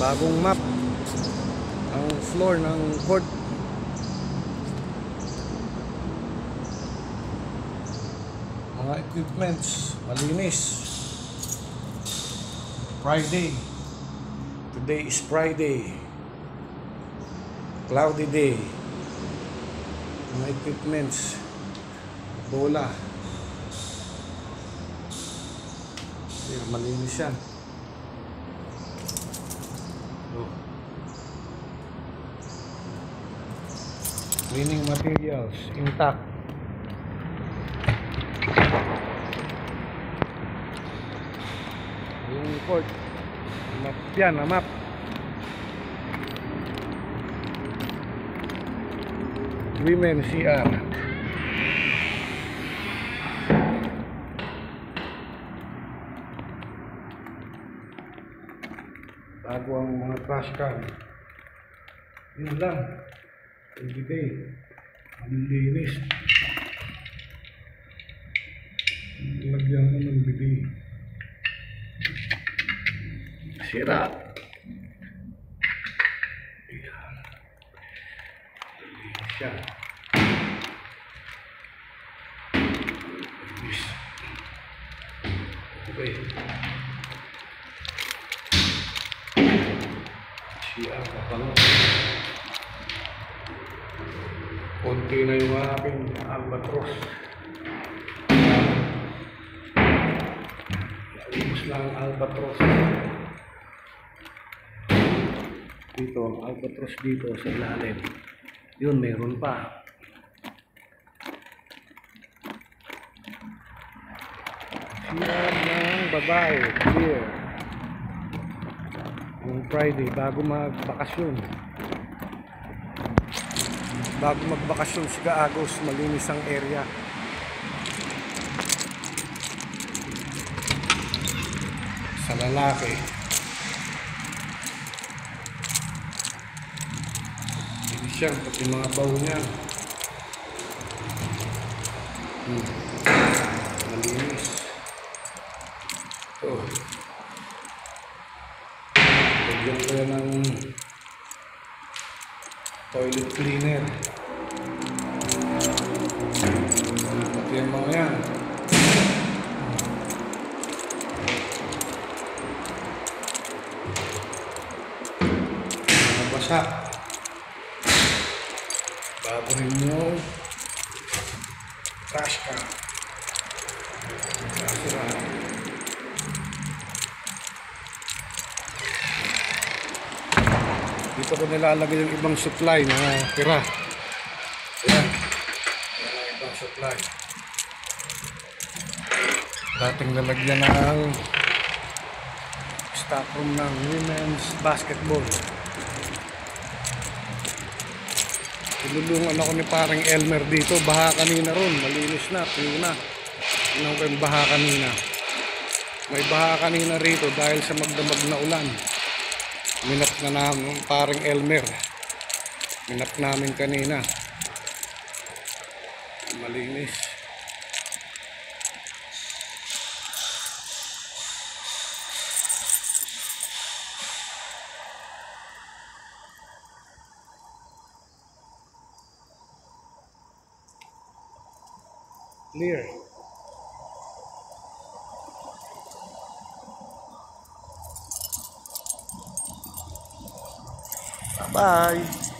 Bagong map ang floor ng court. Mga equipments malinis. Friday. Today is Friday. Cloudy day. Mga equipments, bola. Ayan, malinis yan. Cleaning materials intact. Yung court, map yan, map. Women CR. Bago ang mga trash can. Yun lang. Everyday. Malilinis. Lagyan ko ng bibi. Sira. Ayan. Linis siya. Okay. Siya kapango. Konti na yung aking albatros. Naubos na ang albatros. Dito, ang albatros dito sa ilalim. Yun, meron pa. Siya ng babae. Here. Yung Friday, bago magbakasyon. Bago magbakasyon si Kaagos, malinis ang area. Sa lalaki. Linis yan, pati mga baw niya. Malinis. Ito. Lagyan ko yan ng toilet cleaner. Pati yung mga yan. Mga basa. Babarin mo trash can. Dito ko nilalagay yung ibang supply na tira. Ayan. Ayan ang ibang supply. Dating lalagyan ng stock room ng women's basketball. Ilulungan ako ni parang Elmer dito. Baha kanina ron. Malinis na. Puna. Tingnan ko yung baha kanina. May baha kanina rito dahil sa magdamag na ulan. Minap na namin parang Elmer. Minap namin kanina. Malinis. Clear. Bye-bye.